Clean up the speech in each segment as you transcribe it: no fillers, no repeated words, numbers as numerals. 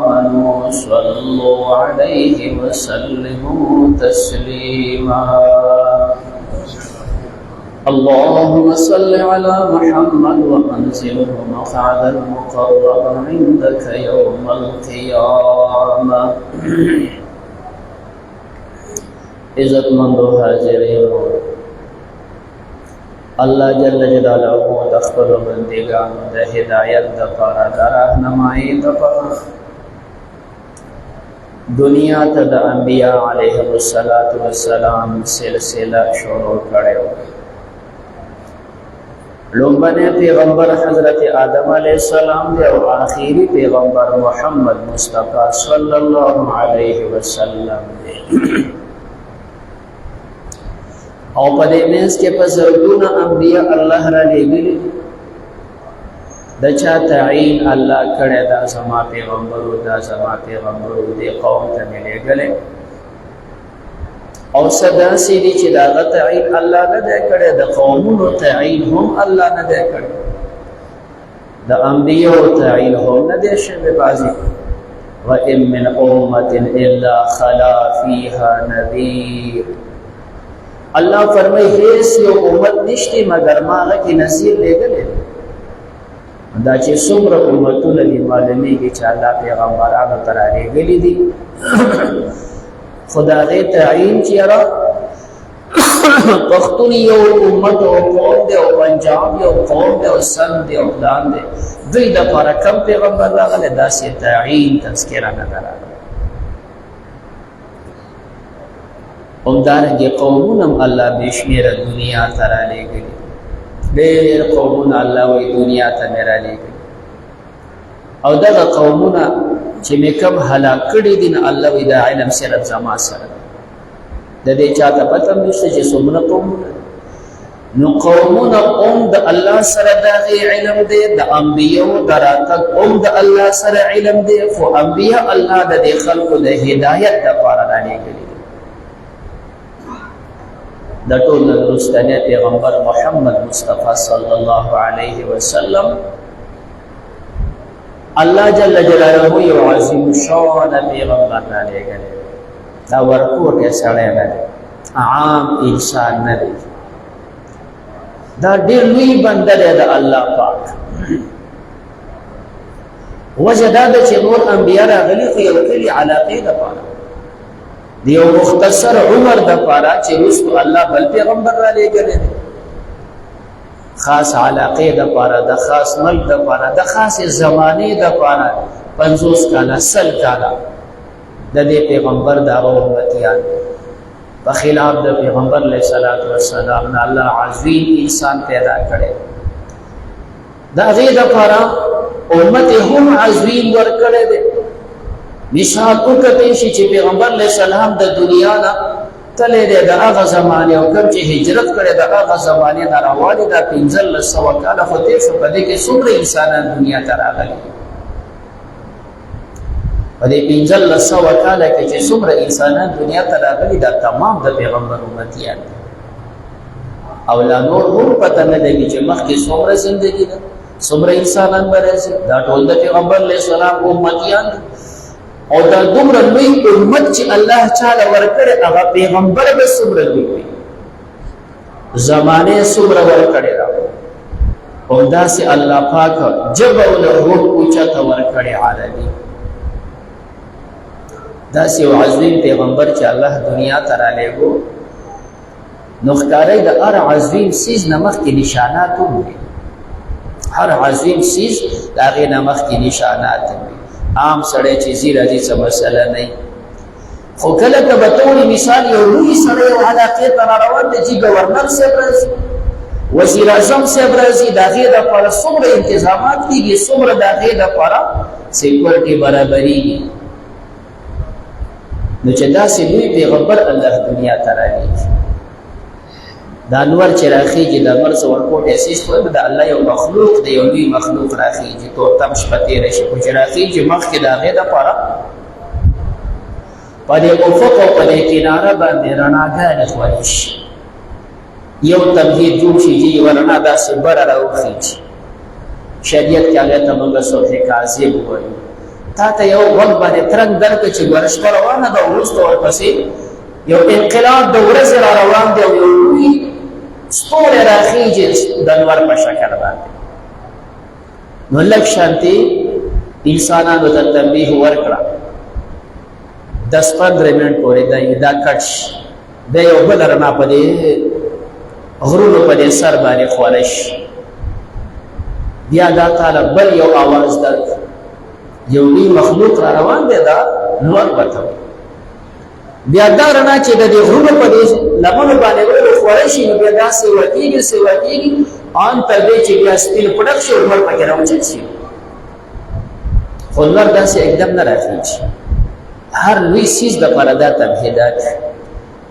آمنوا صلوا عليه وسلموا تسليما اللهم صل على محمد وأنزله مقعد المقرب عندك يوم القيامة عزت مند حاضرین اللہ جل جلالہ تخبر بندگان د ہدایت د پارا د راہنمائی د پارا دنیا ته د انبیاء علیهم السلام سلسله شروع کړو. لومبنه پیغمبر حضرت آدم علیہ السلام دی او آخری پیغمبر محمد مصطفی صلی اللہ علیہ وسلم دی. او پدې مینس کې په زرګونه انبیاء الله را لېږلي د چا تعین الله کړی دا زما پیغمبرو دې قوم ته مې لېږلی او څه داسې دي چې د هغه تعین الله نه دی کړی د قومونو تعین هم الله نه دی کړی د انبیاءو تعین هم نه دی شوی بعضې وَإِن مِّنْ أُمَّةٍ إِلَّا خَلَا فِيهَا نَذِيرٌ. اللہ فرمائی ہیس یو امت نشتی مگر ما آغا کی نصیر لے گلے دا چی سمر امتون لی معلومی کی چا اللہ پیغمبران ترا لے گلی دی خدا غی تعین چیرا پختون یو امت و قوم دے و پنجاب یو قوم دے و سن دے و دان دے دوی دا پارا کم پیغمبر دا غلے دا سی تعین تذکرہ ندر آگا امدارنگی قومونم اللہ بیشمیر دنیا ترا لے گلی دیر قومون اللہ وی دنیا تا میرا لے گلی او دا قومونا چی میں کم حلاک کردی دین اللہ وی دا علم سرد زمان سرد دا دے چاہتا پتم نشتا چی سمنا قومونا نو قومونا دا اللہ سرد دا غی علم دے دا انبیاء دراتک دا اللہ سرد علم دے فو انبیاء اللہ دا دے خلق دا ہدایت دا پارا لے گلی دا طول درستانی پیغمبر محمد مصطفی صلی اللہ علیہ وسلم اللہ جل جلالہ یو عظیم شان پیغمبر نہ لے گئے دا ورکو کے سڑے نہ عام انسان نہ دے دا دیر لوی بندر دا اللہ پاک وجہ دا دا چی نور انبیاء را غلیق یو کلی علاقی دا پانا دیو مختصر عمر دا پارا چی رسو اللہ بل پیغمبر را لے گلے دے خاص علاقے دا پارا دا خاص ملک دا پارا دا خاص زمانے دا پارا 50 کالا 100 کالا دا دے پیغمبر دا امتیان بخلاف دا پیغمبر علیہ السلام نا اللہ عظیم انسان پیدا کرے دا غیر دا پارا امت ہم عظیم ور کرے دے مثال اکتیشی چی پیغمبر علیہ السلام دا دنیا نا تلے دے دا آغا زمانے و کم چی ہجرت کرے دا آغا زمانے نا روالی دا 1500 کالا خودیشو پدے کے سمر انسانان دنیا تر آگلی پدے 1500 کالا کے چی سمر انسانان دنیا تر آگلی دا تمام دا پیغمبر امتیان دا اولا نور هم پتا ندگی چی مخ کی سمر زندگی دا سمر انسانان برازی دا ٹول دا پیغمبر علیہ السلام امتیان دا اور دا دمر لوی امت چی اللہ چالا ورکڑے اگا پیغمبر بے سمر لوی ہوئی زمانے سمر ورکڑے را اور دا سے اللہ پاک جب اولا روح پوچھا تا ورکڑے عالمی دا سے عظیم پیغمبر چی اللہ دنیا ترا لے گو نختاری دا ار عظیم سیز نمخ کی نشانات ہوئی ہر عظیم سیز دا غی نمخ کی نشانات ہوئی عام سڑے چیزی رضی سا مسئلہ نہیں خو کلکا بطوری مثال یو روی سڑے و علاقی تناروان دے جی گورنر سے برازی وزیر اعظم سے برازی داغی دا پارا سمر انتظامات دی گی سمر داغی دا پارا سیکورٹی برابری گی نو چدا سے لوی پیغمبر اللہ دنیا ترا لی دا انور چراخی جی دا مرز ورکوٹ ایسیش کوئی دا اللہ یو مخلوق دا یو لوی مخلوق راخی جی تو تم شپتی رشی کو چراخی جی مخ کی دا غیدہ پارا پدے افق و پدے کنارہ باندے رناگان اخوائش یو تمہید جوشی جی ورنا دا سے برا رو خیچ شریعت کیا گیا تمنگا صلح کاذب ہوئی تا ته یو وخت باندې ترنګ درکړه چې ګوره شپه روانه ده وروسته ورپسې یو انقلاب د ورځې را روان دی او یو لوی ستوری راخیږي د لمر په شکل باندې نو لږ شانتې انسانانو ته تنبیه ورکړه 10-15 منټ پورې دا کټ شي د یو بل رڼا په دې غرونو په دې سر باندې خوره شي بیا دا تعالی بل یو آواز درک یو لوی مخلوق را روان دی دا نور ورته بیا دا رڼا چې د دې غرونو په دې لمنو باندې خوره شي نو بیا داسې ورکېږي ان تر دې چې بیا سپین پړک شي لمر پکې راوچت شي خو لمر داسې एकदम نه راخېږي هر لوی سیز دپاره دا تمهیدات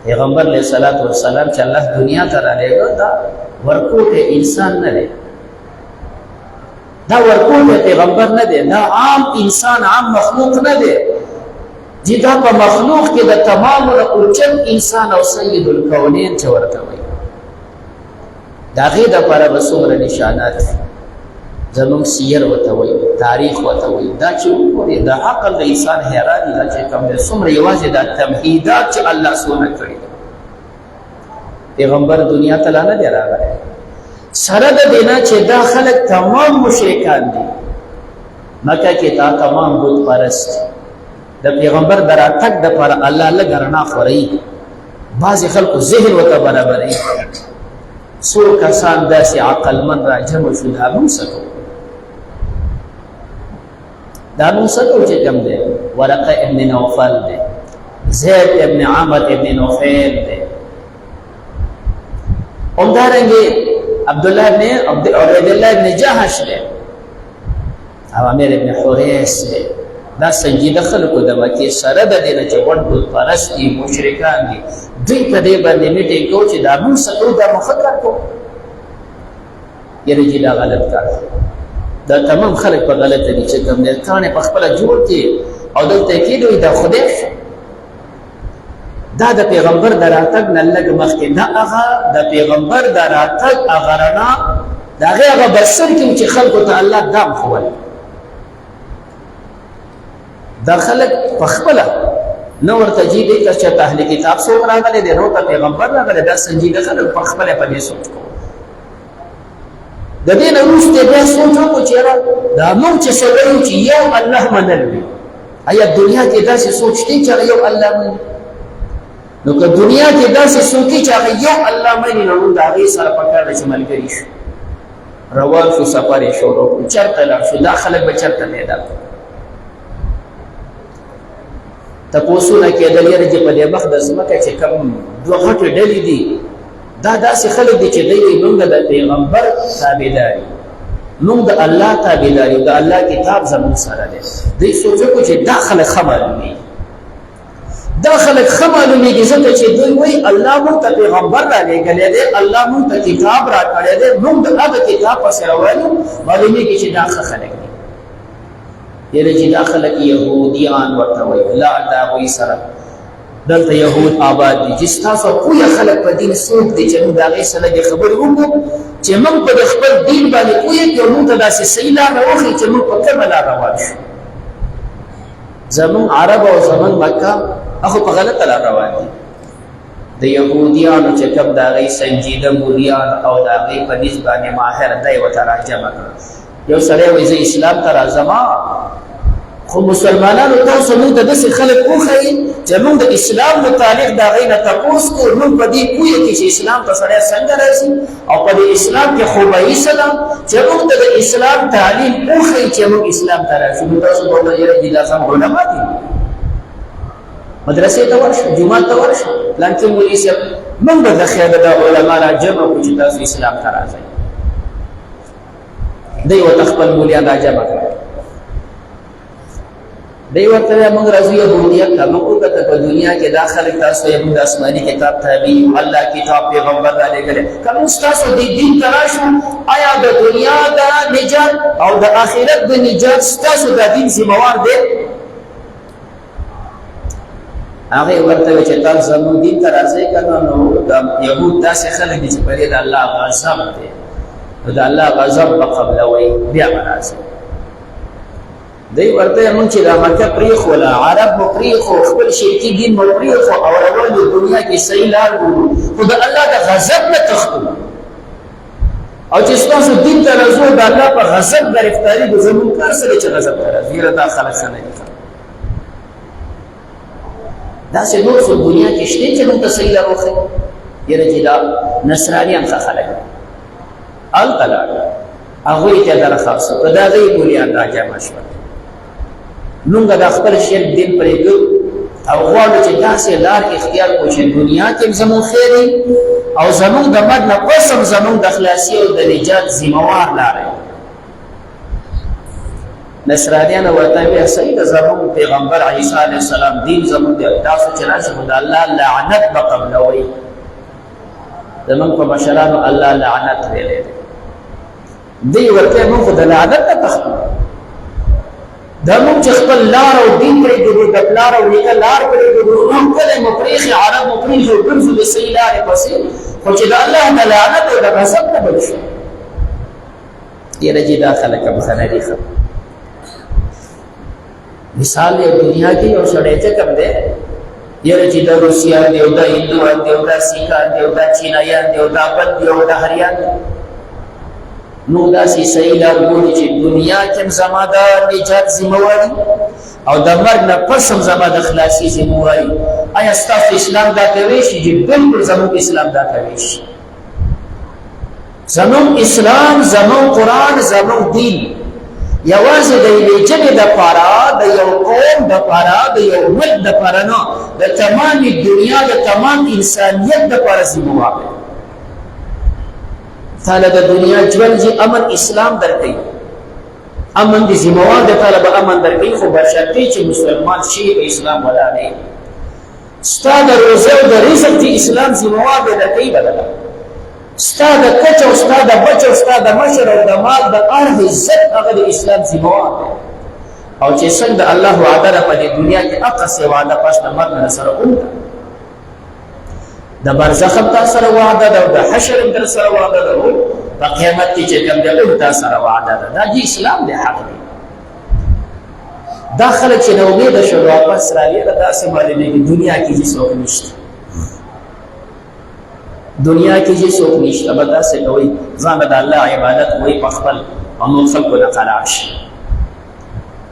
پیغمبر علیه الصلاة والسلام چې الله دنیا ته رالیږه دا ورکوټی انسان نه دی دا ورکوټی پیغمبر نه دی دا عام انسان عام مخلوق نه دی چې دا په مخلوق کې د تمامو نه اوچت انسان او سید الکونین چې ورته وایي د هغې دپاره به څومره نشانات زمونږ سیر ورته وایي تاریخ ورته وایي دا چې وګورې د عقل د انسان حیران دی چې کوم دی څومره یوازې دا تمهیدات چې الله څونه کړي پیغمبر دنیا ته لا نه دی راغلی سره د دې نه چې دا خلک تمام مشرکان دي مکه کې تا تمام بت پرست د پیغمبر د راتګ دپاره الله لږ رڼا خورئ بعضې خلکو ذهن ورته برابروي څو کسان داسې عقلمن را جمع شو دا موږ څه کوو دا موږ څه کوو چې کوم دی ورقه ابن نوفل دی زید ابن عمر ابن نوفل دی همدارنګې عبدالله ابن عبیدالله ابن جحش دی او امیر ابن حریث دی دا سنجیده خلکو د مکې سره د دې نه چې غټ بت پرست دي مشرکان دي دوی په دې باندې میټینګ کوو چې دا موږ څه کوو دا موږ ښه کار کوو یعنې چې دا غلط کار دی دا تمام خلک په غلطه دي چې کوم دی کاڼې په خپله جوړ کړي او دلته یې کېږي دا خدای دا د پیغمبر د راتګ نه لږ مخکې دا هغه د پیغمبر د راتګ هغه رڼا د هغې هغه بصر کې چې خلکو ته الله دام ښول دا خلک په خپله نه ورته جي دی که چېرته اهل کتاب څوک راغلی دی نو ته پیغمبر راغلی دا سنجیده خلک په خپله په دې سوچ کوو د دې نه وروسته بیا سوچ وکړو چې یاره دا موږ چې څه وایو چې یو الله منل وي ایا دنیا کې داسې سوچ دی چې هغه یو الله مني نو که دنیا کې داسې څوک چې هغه یو الله مني نو موږ د هغې سره پکار ده چې ملګري شو روان شو سفر یې شروع کړو چېرته لاړ شو دا خلک به چېرته پیدا کړو تپوسونه کېدل یاره چې په دې مخ د ځمکه چې کوم دوه غټې ډلې دي دا داسې خلک دي چې دوی وایي موږ د پیغمبر تابعدار یو موږ د الله تابعدار یو د الله کتاب زموږ سره دی دوی سوچ وکړو چې دا خلک ښه معلومېږي دا خلک ښه معلومېږي ځکه چې دوی وایي الله موږ ته پیغمبر رالیږلی دی الله موږ ته کتاب راکړی دی موږ د هغه کتاب پسې روان یو معلومېږي چې دا ښه خلک دي یعنې چې دا خلک یهودیان ورته وایي لا د هغوی سره دلته یهود آباد دي چې ستاسو پوهه خلک په دین څوک دي چې موږ د هغې سره دې خبرې وکړو چې موږ په د خپل دین باندې پوهه کړو موږ ته داسې صحیح لاره وښیي چې موږ په کومه لار روان شو زموږ عرب او زموږ مکه هغه په غلطه لار روان دي د یهودیانو چې کوم د هغې سنجیده مولیان او د هغې په نیز باندې ماهر دی ورته راجمع کړه یو سړی وایي زه اسلام ته راځم خو مسلمانانو تاسو موږ ته داسې خلک وښیي چې موږ د اسلام متعلق د هغې نه تپوس کړو موږ په دې پوهه کې چې اسلام ته سړی څنګه راځي او په دې اسلام کې خوبایي څه ده چې موږ ته د اسلام تعلیم وښیي چې موږ اسلام ته راشو نو تاسو به وایئ یاره دا سم علما دي مدرسې ته ورشه جومات ته ورشه پلانکې مولي صاحب موږ به د خیر د علما را جمع کړو چې تاسو اسلام ته راځئ دی ورته خپل مولیان را جمع کړل دی ورته وایي موږ راځو یهودیت ته موږ وکتل په دنیا کې دا خلک تاسو یې موږ د آسماني کتاب تابع یو الله کتاب پیغمبر رالیږلی که موږ ستاسو دې دین ته راشو آیا د دنیا د نجات او د آخرت د نجات ستاسو دا دین ذمهوار دی هغې ورته وایي چې تاسو زموږ دین ته راځئ که نه نو یهود داسې خلک دي چې په دې د الله غضب دی نو د الله غضب به قبلوئ بیا به راځئ دی ورته مونږ چې دا مکه پرېښوله عرب مو پرېښو خپل شرکي دین مو پرېښو او روان یو دنیا کې صحیح لار ګورو خو د الله د غضب نه تښتو او چې ستاسو دین ته راځو د الله په غضب ګرفتاري به زموږ کار سره چې غضب ته راځي یاره دا خلک ښه نه دي داسې نور څو دنیا کې شته چې موږ ته صحیح لار وښیي یاره چې دا نصرانیان ښه خلک دي هلته لاړه هغوی ته درخواست وکړه د هغوی مولیان راجمع شول مونږ د خپل شرک دین پرېږدو او غواړو چې داسې لار اختیار کړو چې دنیا کې هم زموږ خیر او زموږ د مرګ نه پس هم زموږ د خلاصي او د نجات ذمهوار لاره نصرانیانو ورته ویل صحیح ده زموږ پیغمبر عیسی علیه السلام دین زموږ دی تاسو چې راشئ خو د الله لعنت به قبلوئ زموږ په مشرانو الله لعنت ویلی دی دوی ورته موږ خو د لعنت نه تښتو دا مونږ چې خپل لار او دین پرېږدو د پلار او نیکه لار پرېږدو موږ کلی مو پرېښي عرب مو پرېښي ګرځو د صحیح لارې پسې خو چې د الله د لعنت او د غضب نه بچ شو یاره چې دا خلک هم ښه نه دي ښه مثال یو دنیا کې یو سړی چې کوم دی یاره چې دا روسیان دی او دا هندوان دی او دا سیکان دی او دا چینایان دی او دا بل دی او دا هریان دی نو داسې صحیح لار ګوري چې دنیا کې هم زما د نجات ذمهواري او د مرګ نه پس هم زما د خلاصي ذمهواري آیا ستاسو اسلام دا کوی شي چې بلکل زموږ اسلام دا کوی شي زموږ اسلام زموږ قرآن زموږ دین یوازې د یوې ژبې دپاره د یو قوم دپاره د یو ملک دپاره نه د تمامې دنیا د تمام انسانیت دپاره ذمهوار دی تعالی د دنیا ژوند چې امن اسلام درکوي امن د ذمهوار د تعالی به امن درکوي خو بشرطې چې مسلمان شي په اسلام ولاړ دی ستا د روزه او د رزق چې اسلام ذمهوار دی درکوي بدله ستا د کچ او ستا د بچ او ستا د مشر او د مال د هر عزت هغه د اسلام ذمهوار دی او چې څنګه د الله وعده ده په دې دنیا کې هغسې وعده پس د مرګ نه سره وکړه د برزخ هم تا سره وعده ده او د حشر هم در سره وعده ده په قیامت کې چې کوم دی هم تا سره وعده ده دا چې اسلام دی حق دی دا خلک چې ناامیده شول واپس راغلي داسې معلومېږي دنیا کې چې څوک نشته دنیا کې چې څوک نشته به داسې کوئ ځان د الله عبادت کوئ په خپل او نور خلکو نه قرار شي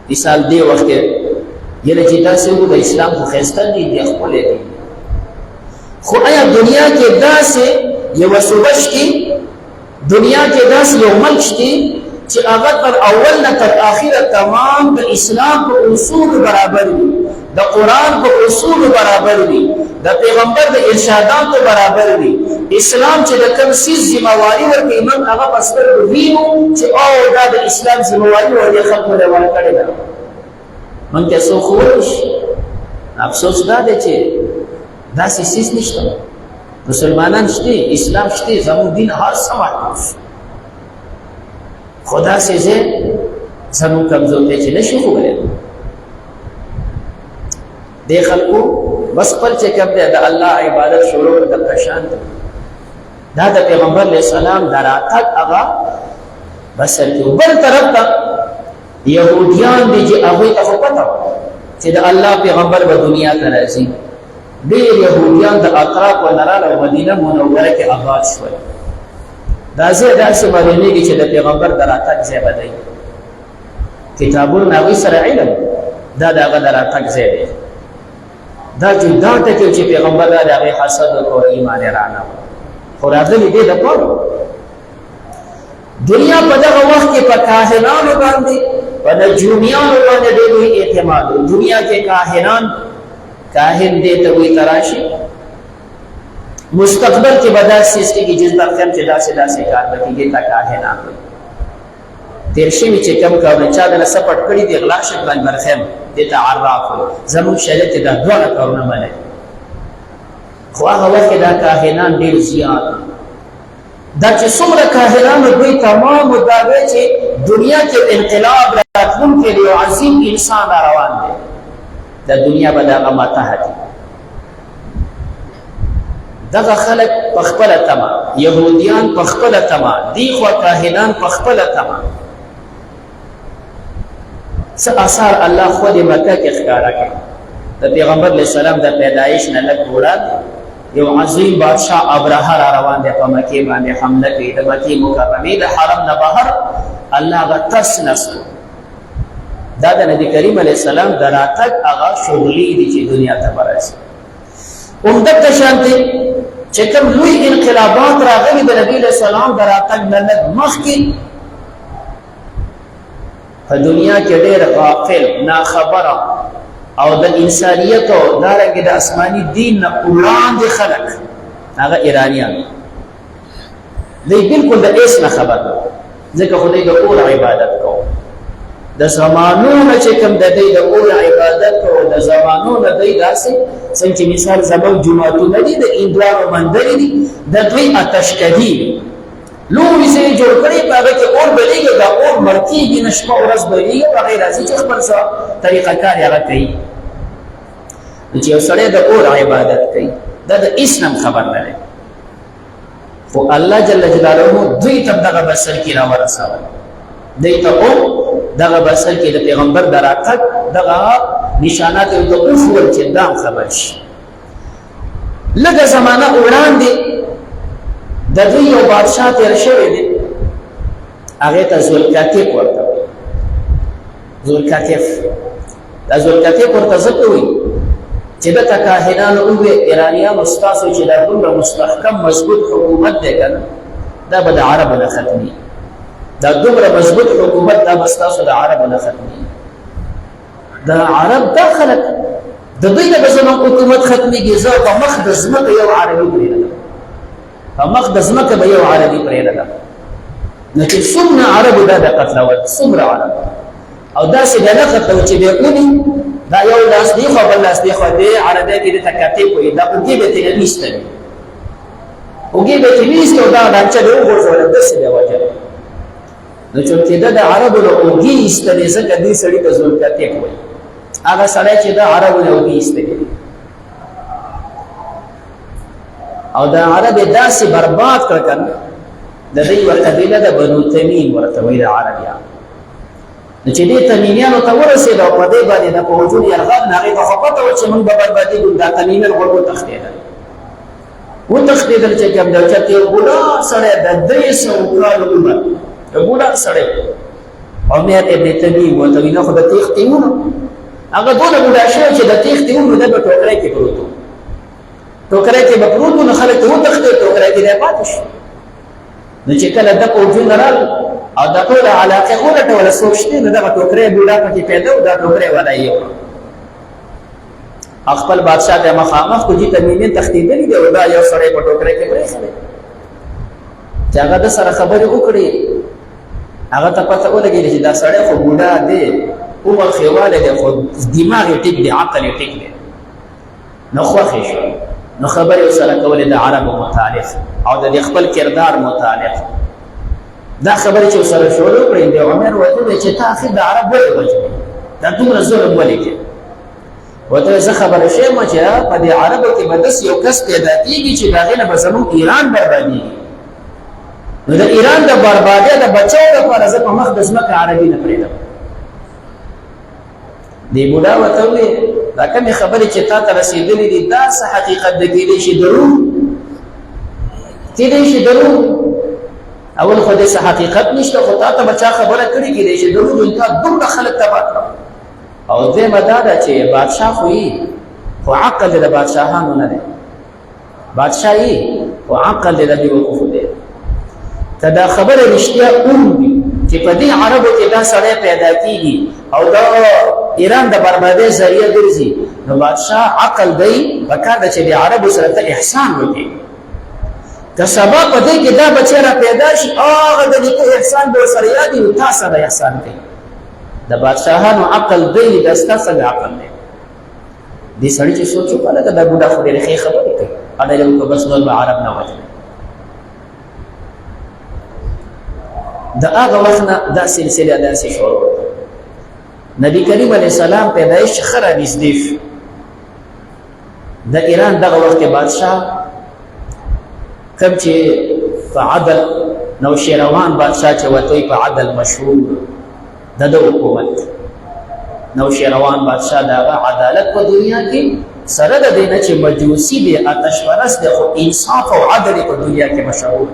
مثال دې وخت کې یعنې چې داسې و د اسلام خو ښایسته دي دی ښکلی دي خو آیا دنیا کې داسې یوه صوبه شته دنیا کې داسې یو ملک شته چې هغه تر اول نه تر آخره تمام د اسلام په اصولو برابر وي د قرآن په اصولو برابر وي د پیغمبر د ارشاداتو برابر وي اسلام چې د کوم څیز ذمهواري ورکوي موږ هغه په سترګو وینو چې او دا د اسلام ذمهواري و دې خلکو له ورکړې ده موږ ته څوک ووایي شي افسوس دا دی چې داسې څیز نشته مسلمانان شته اسلام شته زموږ دین هر څه محفوظ خو داسې ځای زموږ کمزور دی چې نشو خولی دې خلکو بس خپل چې کوم دی د الله عبادت شروع کړه دلته شان دی دا د پیغمبر علیه السلام د راتګ هغه بسر کې بل طرف ته یهودیان دي چې هغوی ته خو پته چې د الله پیغمبر به دنیا ته راځي ډېر یهودیان د اطرافو نه راغلل او مدینه منوره کې آباد شول دا ځای داسې معلومېږي چې د پیغمبر د راتګ ځای به دی کتابونه هغوی سره علم دا د هغه د راتګ ځای دی دا جدا ټکي چې پیغمبر د هغې حسد وکړو ایمان یې رانه خو راغلي دې دپاره دنیا په دغه وخت کې په کاهنانو باندې په نجومیانو باندې ډېر لوی اعتماد دنیا کې کاهنان کاهن دې ته وایي تراشي مستقبل کې به داسې څیز کېږي جس برخیم چې داسې داسې کار به کېږي تا کاهنان وایي تېر شوي چې کوم کارونه چا دله څه پټ کړي دي غلا شک باندې برخیم دې ته عراف وایي زموږ شریعت کې دا دواړه کارونه مني خو هغه وخت کې دا کاهنان ډېر زیات دا چې څومره کاهنانو دوی تمام دا وی چې دنیا کې انقلاب راتلونکی دی یو عظیم انسان را روان دی د دنیا به دغه ماتحه دي دغه خلک په خپله تمه یهودیان په خپله تمه دی خوا کاهنان په خپله تمه څه آثار الله خود مکه کې ښکارا کړ د پیغمبر علیه السلام د پیدایش نه لږ وړاندې یو عظیم بادشاہ ابرهه را روان دی په مکې باندې حمله کوي د مکې مکرمې د حرم نه بهر الله هغه تس نس دا د نبی کریم علیه السلام د راتګ هغه شغلې دي چې دنیا ته برسي همدغه شانتي چې کوم لوی انقلابات راغلي د نبی علیه السلام د راتګ نه لږ مخکې په دنیا کې ډېر غافل ناخبره او د انسانیت او دارنګه د آسماني دین نه وړاندې خلک هغه ایرانیان دوی بالکل د هیڅ نه خبر نه ځکه خدای د اور عبادت کوو د زمانو نه چې کوم د دوی د اور عبادت کوو د زمانو نه دوی داسې څنګه چې مثال زموږ جوماتونه دي د هندوانو مندرې دي د دوی آتشکدي لوی سي جوړ کړی په هغه کې اور بلیږي دا اور مرکیږي نه شپه ورځ بلیږي هغه راځي چې خپل څه طریقه کار هغه کوي چې یو سړی د اور عبادت کوي دا د اسلام خبر نه لري خو الله جل جلاله دوی ته دغه بسل کې را ورسول دوی ته دغه بسل کې د پیغمبر دراتک دغه نشانات او د اوفور چې دام خبر شي لږه زمانہ وړاندې د دوی یو بادشاہ تیر شوی دی هغه ته ذوالکافف ورته ذوالکافف دا ذوالکافف ورته ځکه وایي چې د کاهنانو وې ایرانیانو ستاسو چې دا دومره مستحکم مضبوط حکومت دی کنه دا به د عربو نه ختمي دا دومره مضبوط حکومت دا به ستاسو د عربو نه ختمي د عرب دا خلک د دوی نه به زموږ حکومت ختمېږي زه په مخ د ځمکه یو عربي پرېږدم په مخ د ځمکه به یو عربي پرېږدم نو چې څومره عربو دا د قتلول څومره عرب او داسې به نه قتلو چې بیا اوني دا یو لاس دی خو بل لاس دی خو دی عربی کې د تکاتې کوي دا اوږې به ترې نیستلې اوږې به ترې نیست او دا ډانچه به وغورځوله داسې به وجه نو چې د عربو له اوږې ایستلې ځکه دې سړي ته ذوالکافف وایي هغه سړی چې د عربو له اوږې ایستلې او دا عرب داسې برباد کړ کنه د دې یوه قبیله د بنو تمیم ورته وایي د عربیان نو چې دې تمیمیانو ته ورسېد او په دې باندې د په وجود یرغل نه هغې ته خو پته وه چې موږ به بربادېږو دا تمیمیان ور وتښتېدل چې کوم دی چېرته یو بوډا سړی د 300 کالو عمر یو بوډا سړی عمر ابن تمیم ورته وایي نه خو د تېښتې وونه هغه دونه بوډا شوی چې د تېښتې وونه دی په ټوکری کې پروت و ټوکری کې به پروت و نو خلک ته وتښتېد ټوکری کې دی پاتې شو نو چې کله د پوځونه راغلل او دا ټول علاقه ولټوله څوک شته نو دغه ټوکری بوډا پکې پیدا و دا ټوکری والا یې خپل بادشاہ ته مخامخ کو جی تمیمین تښتېدلي دی او دا یو سړی په ټوکری کې پرېښی چې هغه د سره خبرې وکړې هغه ته پته ولګېده چې دا سړی خو بوډا دی عمر خیواله دی خو دماغ یې ټیک دی عقل یې ټیک دی نو خوښې شو نو خبرې ورسره کولې د عربو متعلق او د خپل کردار متعلق دا خبرې چې ورسره شروع کړې د عمر ورته چې ته اخر د عرب ولې وژنې دا دومره ظلم ولې کوې ورته زه خبره شوم چې په دې عربو کې به داسې یو کس پیدا کېږي چې د هغې نه به زموږ ایران بربادېږي نو د ایران د بربادۍ د بچو لپاره زه په مخ د ځمکه عربي نه پرېږدم دې بوډا ورته وویل دا کومې خبرې چې تا ته رسېدلې دي دا څه حقیقت دی کېدی شي دروغ کېدی شي دروغ اول خو دې څه حقیقت نشته خو تا ته به چا خبره کړې کېدی شي دروغ تا دومره خلک تباه کړه او دویمه دا ده چې بادشاه خو یي خو عقل د بادشاهانو نه دی بادشاه یي خو عقل د بېوقوفو دی که دا خبره رښتیا وي چې په دې عربو کې دا سړی پیدا کېږي او دا ایران د بربادۍ ذریعه ګرځي نو بادشاه عقل دی پکار ده چې د عربو سره ته احسان وکړي که سبا په دې کې دا بچی را پیدا شي هغه د نیکه احسان به ورسره یاد وي تا سره احسان کوي د بادشاهانو عقل دی دا ستا څنګه عقل دی دې سړي چې سوچ وکړه لکه دا بوډا خو ډېرې ښې خبرې کوي اډه یې وکړه بس نور به عرب نه وژني د هغه وخت نه دا سلسله داسې شروع نبی کریم علیه السلام پیدایش ښه رانږدې شو د ایران دغه وخت بادشاه کوم چې په عدل نوشیروان بادشاه چې ورته په عدل مشهور د حکومت نوشیروان بادشاہ داغه عدالت په دنیا کې سره د دینه چې مجوسی دی آتش پرست دی خو انصاف او عدل په دنیا کې مشهور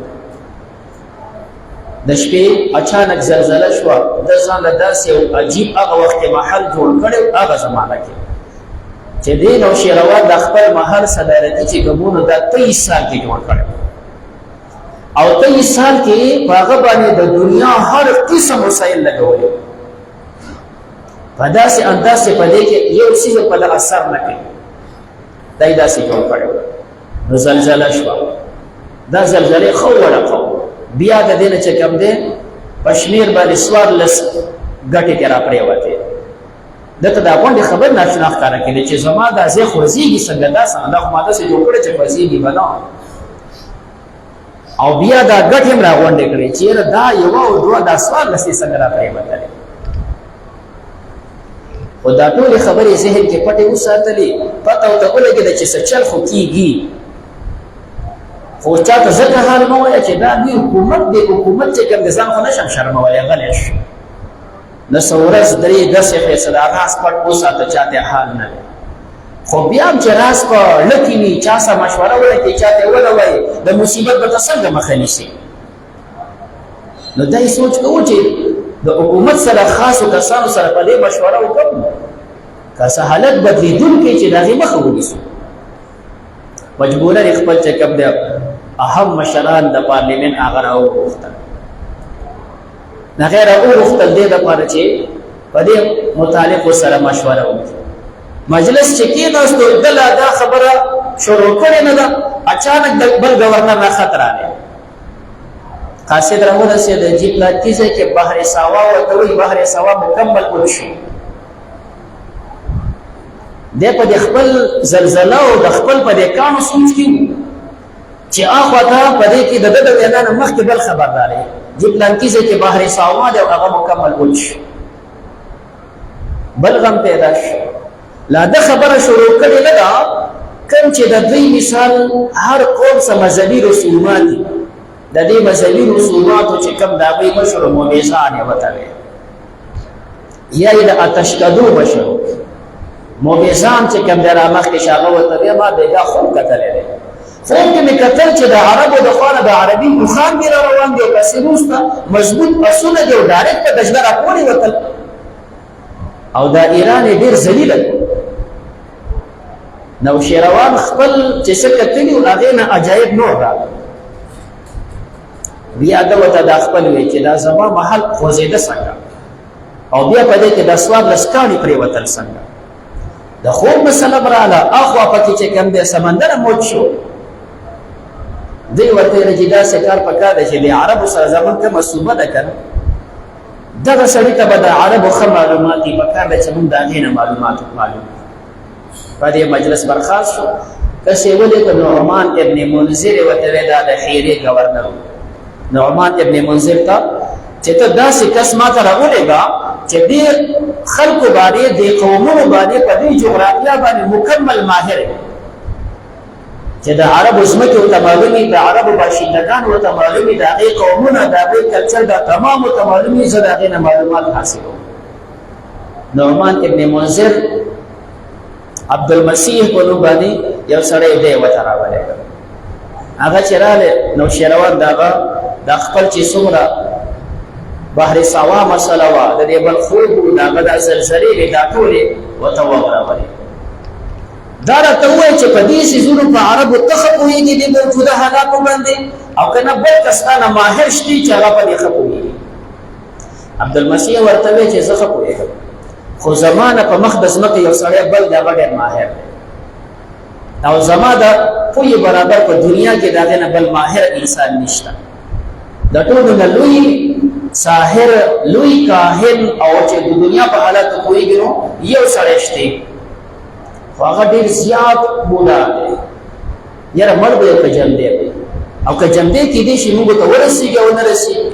د شپې اچانک زلزلہ شو د ځان له داسې یو عجیب هغه وخت محل جوړ کړو هغه زمانہ کې چې دی نوشیروان د خپل محل صدارتي چې ګمونو د 23 سال کې جوړ کړو او 23 سال کې هغه باندې د دنیا هر قسم وسایل لګولې په داسې انداز په دې کې یو څه په دغه اثر نه کوي دای داسې جوړ کړو نو زلزلہ شو دا زلزلې خو ورقو بیا د دینه چې کم دی پښمیر باندې سوار لس غټي کې را پریوته دته دا باندې خبر ناشنا ښکارا کړي چې زما د ازي خوځيږي څنګه دا څنګه خو ماده سي جوړ کړي چې خوځيږي بنا او بیا دا غټ هم را غونډې کړي چې دا یو او دوه دا سوار لسي څنګه را پریوته او دا ټول خبرې ذهن کې پټې وساتلې پته او ته ولګي چې څه چل خو کیږي خو چاته ځکه حال مو وایي چې دا دی حکومت دی حکومت چې کوم د ځان خو نشم شرموي غلش نو سورز درې داسې فیصله راس پټ وساته چاته حال نه خو بیا چې راس په لکینی چا سره مشوره ولکې چاته ولوي د مصیبت به څنګه مخه نیسي نو دای سوچ کوو چې د حکومت سره خاصو کسانو سره په دې مشوره وکړو که څه حالت بدلیدونکې چې دغه مخه ونیسو مجبوره خپل چې کوم دی اهم مشران د پارلیمنت هغه راوغوښتل نه غیر اوغوښتل دې لپاره چې په دې متعلق سره مشوره وکړي مجلس چې کېناستو دله دا خبره شروع کړې نه ده اچانک د بل گورنر نه خطر راغی قاصد راورسېد د جی پلاتیزه کې بحر ساوا ورته وایي بحر ساوا مکمل کړ شو د په خپل زلزلہ او د خپل په دې کانو سوچ کې چې اخوا ته په دې کې د دغه اعلان مخکې بل خبرداري جی پلاتیزه کې بحر ساوا دی او هغه مکمل کړ شو بل غم پیدا شو لا د خبره شروع کړي نه دا کوم چې د دې مثال هر قوم سم مذهبي رسومات دي د دې مذهبي رسوماتو چې کوم دا به مشهور موبیزان وته یا د اتشکدو مشهور موبیزان چې کوم درا مخ کې شاغه وته ما دغه خو کتلې فهم کې مکتل چې د عربو د خانه د عربي مخان دی روان دی او سروسته مضبوط اصول دی او ډایرکټ په دجله راپورې وتل او دا ایران ډیر ذلیل نو شیروان خپل چې سکتلی او هغه نه عجایب نور راغلی بیا دا وته د خپل وی چې دا زما محل خوځیده څنګه او بیا په دې کې د سواد لسکانی پرې وتل څنګه د خوب مسله براله اخوا پکې چې کوم د سمندر موت شو دی ورته رجدا سکار پکا د چې د عربو سره زمون کوم صوبه ده کنه دغه سړی ته به د عربو خه معلوماتي پکا د چې مونږ دغه معلومات معلوم په دې مجلس برخاست شو کسې ولې نعمان ابن منذر وته دا د خیری گورنر نعمان ابن منذر ته چې ته داسې کس ما ته راولېږه چې دې خلکو باندې د قومونو باندې په دې جغرافیا باندې مکمل ماهر چې د عربو ځمکې ورته معلومي د عربو باشندگان ورته معلومي د هغې قومونه د هغې کلچر دا تمام ورته معلومي زه د هغې نه معلومات حاصلوم نعمان ابن منذر عبدالمسیح په نوم باندې یو سړی دی ورته راولی هغه چې راغلی نو شیروان د هغه د خپل چې څومره بحر سوا مسله وه د دې بل خوب و د هغه دا زلزلې وې دا ټولې ورته وغورولې دا راته ووایي چې په دې څیزونو په عربو ته ښه پوهېږي د موجوده حالاتو باندې او که نه بل کس تانه ماهر شتي چې هغه په دې ښه پوهېږي عبدالمسیح ورته وایي چې زه ښه پوهېږم خو زما نه په مخ د ځمکې یو سړی بل د هغه ډېر ماهر دی او زما د پوهې برابر په دنیا کې د هغې نه بل ماهر انسان نشته د ټولو نه لوی ساحر لوی کاهن او چې د دنیا په حالاتو پوهېږي نو یو سړی شته خو هغه ډېر زیات بوډا دی یاره مړ به یې که جمدی دی او که جمدی کېدی شي موږ ته ورسېږي او نه رسېږي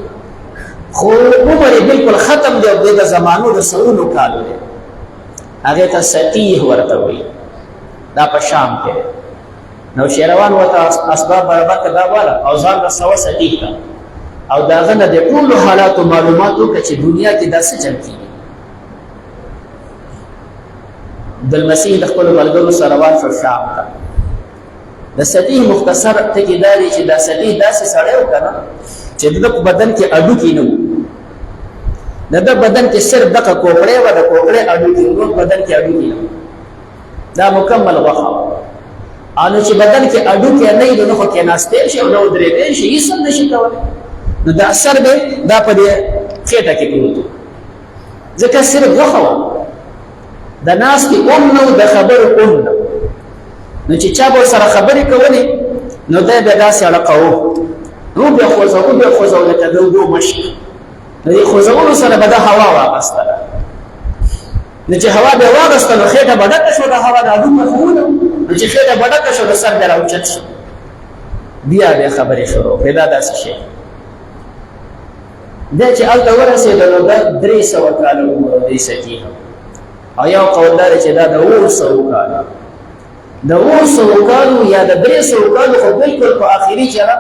خو عمر یې بلکل ختم دی او دی د زمانو د سلونو کالو دی هغې ته سطیح ورته وایي دا په شام کې دی نو شیروان ورته اسباب برابر که دا واله او ځان رسوه سطیح ته او د هغه نه د ټولو حالاتو معلومات وکړه چې دنیا کې دا څه چل کېږي عبدالمسیح د خپلو ملګرو سره روان شو شام ته. د سطیح مختصر ټکي دا دی چې دا سطیح داسې سړی و که نه چې د ده په بدن کې اډوکي نه وو. د ده بدن کې صرف دغه کوکړی وه، د کوکړی اډوکي، نور بدن کې اډوکي نه وو. دا مکمل غوښه وه. نو چې بدن کې اډوکي نه وي نو خو کېناستی شي او نه ودرېدی شي، هېڅ هم نه شي کولی. نو دا سر دی دا په دې خېټه کې پروت و، ځکه صرف غوښه وه. د ناستې اون نه و، د خبرو اون نه. نو چې چا به ورسره خبرې کولې نو دی بیا داسې اړقوو، نو بیا خوځوو بیا خوځوو لکه د اوبو مشک. نو دې خوځولو سره به دا هوا واغستله. نو چې هوا بیا واغسته نو خېټه به ډکه شوه، د هوا د اډوکه خو ونه. نو چې خېټه به ډکه شوه نو سر بیا راوچت شو، بیا خبرې شروع کړې. دا داسې شی دی چې هلته ورسېده نو دا 300 کاله عمر دی سطیح. او یو قول دا دی چې دا د 200 کاله، د 200 کالو یا د 300 کالو خو بلکل په آخري چېرې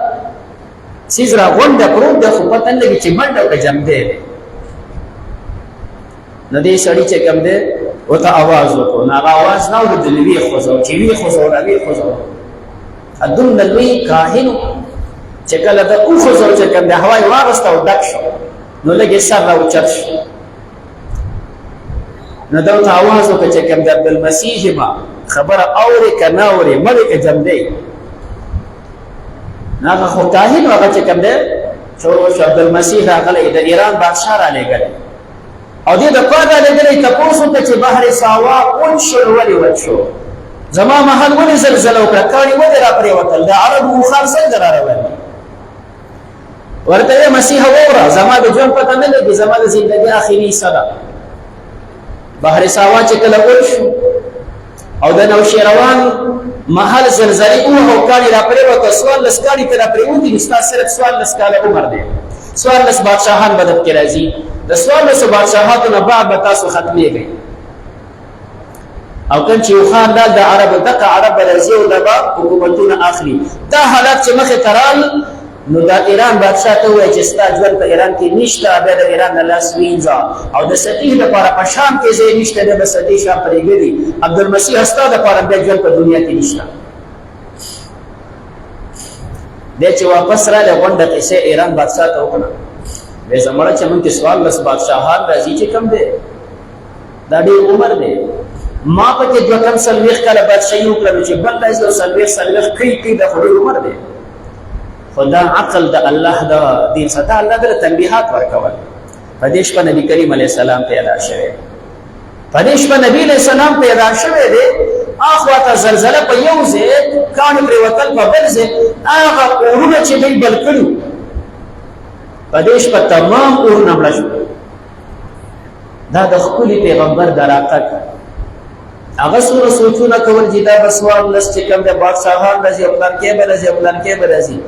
څیز راغونډه پروت دی، خو پته نه لګي چې منډه او که جمدی دی. نو دې سړي چې کوم دی ورته اواز وکړو، نو هغه اواز نه اورېدل، ویې خوځو چې ویې خوځو راویې خوځو. دومره لوی کاهن و چې کله ده وخوځو چې کوم دی هوا یې واغسته او ډک شو، نو لږ یې سر راوچت شو. نو ده ورته اواز وکړه چې کوم دی عبدالمسیح ما خبره اورې که نه اورې، مړې که جمدی. نو هغه خو کاهن و، هغه چې کوم دی شروع شو. عبدالمسیح راغلی د ایران بادشاه رالیږلی او دې دپاره رالیږلی تپوس وکړه چې بحر ساوا اون شو نو ولې وچ شو، زما محل ولې زلزله وکړه، کاڼي ولې را پرېوتل، د عربو بخار څنګه را روان دي. ورته یې مسیحه واوره، زما د ژوند پته نه لګي، زما د زندګۍ آخري حصه ده. بحر ساوا چې کله اون شو او د نوشیروان محل زلزلې ووهه او کاڼي را پرېوته، 14 کاڼي پرې را پرېوتي، نو ستا صرف 14 کاله عمر دی. 14 بادشاهان به درکې راځي، د 14 بادشاهاتو نه بعد به تاسو ختمېږئ. او کوم چې یو خاندان د عربو دغه عرب به راځي او د به حکومتونه اخلي. دا حالات چې مخې ته رال نو د ایران بادشاه ته ووایي چې ستا ژوند په ایران کې نشته، بیا د ایران نه لاس وینځه، او د سطیح دپاره په شام کې ځای نشته، دی به سطیح شام پرېږدي. عبدالمسیح ستا دپاره بیا ژوند په دنیا کې نشته. دی چې واپس رالی غونډه قصې ایران بادشاه ته وکړه، وایي زمړه چې مونږ کې 14 بادشاهان راځي چې کوم دی، دا ډېر عمر دی، ما پکې 2 کاله بادشاهي وکړه، نو چې بل راځي او 40 کوي دا خو ډېر عمر دی. خو دا عقل د الله د دین څخه الله دله تنبیحات ورکول. په دې شپه نبي کریم علیه السلام پیدا شوی، په دې شپه نبي علیه السلام پیدا شوی دی. اخواته زلزله په یو ځای، کاڼي پرېوتل په بل ځای، هغه اورونه چې دوی بل کړي په دې شپه تمام اورونه مړه شول. دا د ښکلي پیغمبر د راتګ هغه څومره سوچونه کول چې دا به 14 چې کوم د بادشاهان راځي او پلان کې به راځي او پلان کې به راځي.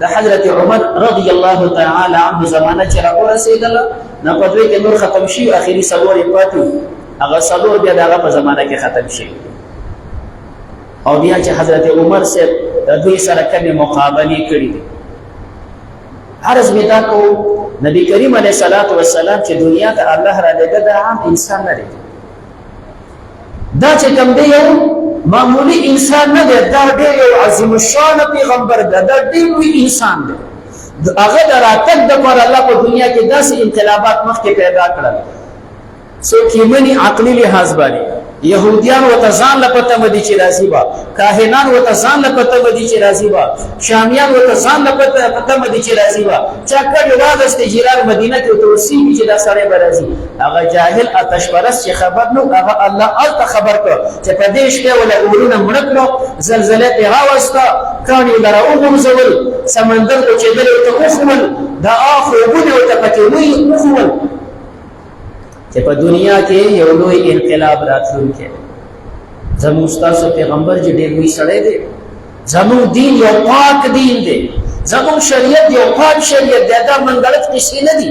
د حضرت عمر رضی الله تعالی عنه زمانه چې راورسېدله نو په دوی کې نور ختم شي، اخري 4 یې پاتې وو، هغه 4 بیا د هغه په زمانه کې ختم شي. او بیا چې حضرت عمر صاحب د دوی سره کمې مقابلې کړي دي. عرض مې دا کوو نبي کریم علیه السلام چې دنیا ته الله را لېږه دا عام انسان نه دی، دا چې کوم دی یو معمولی انسان نه دی، دا ډېر یو عظیم الشان پیغمبر دی، دا ډېر لوی انسان دی. هغه د راتګ دپاره الله په دنیا کې داسې انقلابات مخکې پیدا کړل، څوک یې مني عقلي لحاظ باندې. یهودیان ورته ځان له پته مدي چې راځي به، کاهنان ورته ځان له پته مدي چې راځي به، شامیان ورته ځان له پته مدي چې راځي به. چا کډې واغېستې جیران مدینه کې ورته اوسېږي چې دا سړی به راځي. هغه جاهل آتش پرست چې خبر نه و، هغه الله هلته خبر کړ چې په دې شپې وله اورونه مړه کړو، زلزله پرې راوسته، کاڼي یې لره وغورځول، سمندر وچېدلی ورته وښول، دا خوبونه ورته پکې وښول چې په دنیا کې یو لوی انقلاب راتلونکی دی. زموږ ستاسو پیغمبر چې ډېر لوی سړی دی، زموږ دین یو پاک دین دی، زموږ شریعت یو پاک شریعت دی، دا منګړت قصې نه دي،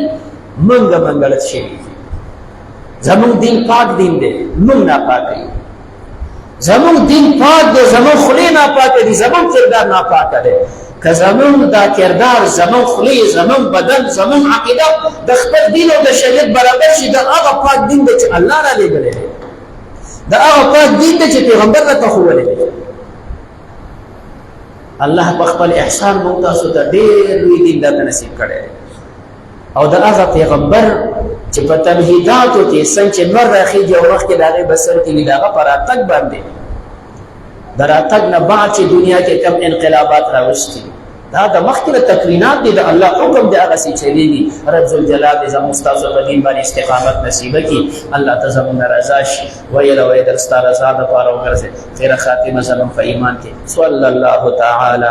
موږ منګړت شوي دي. زموږ دین پاک دین دی، موږ ناپاکه یو. زموږ دین پاک دی، زموږ خولې ناپاکه دي، زموږ کردار ناپاکه دی. که زمون دا کردار، زمون خلی، زمون بدن، زمون عقیده د خپل دین او د شریعت برابر شي، د هغه پاک دین دی چې الله را لېږلی دی. دا هغه پاک دین دی چې پیغمبر راته ښوولی دی. الله په خپل احسان موږ تاسو ته ډېر لوی دین درته نصیب کړی دی او د هغه پیغمبر چې په تمهیداتو کې څنګه چې نور راخیږي او مخکې د هغې بسر کې وي د هغه په راتګ باندې د راتګ نه بعد چې دنیا کې کم انقلابات راوستي دا د مخکې تکوینات دي د الله حکم دی هغسې چلېږي. رب ذوالجلال دې زموږ ستاسو په دین باندې استقامت نصیبه کړي. الله ته زموږ رضا شي ویل ویدر ستا رضا دپاره وګرځي خیره خاتمه زموږ په ایمان کې. صلی الله تعالی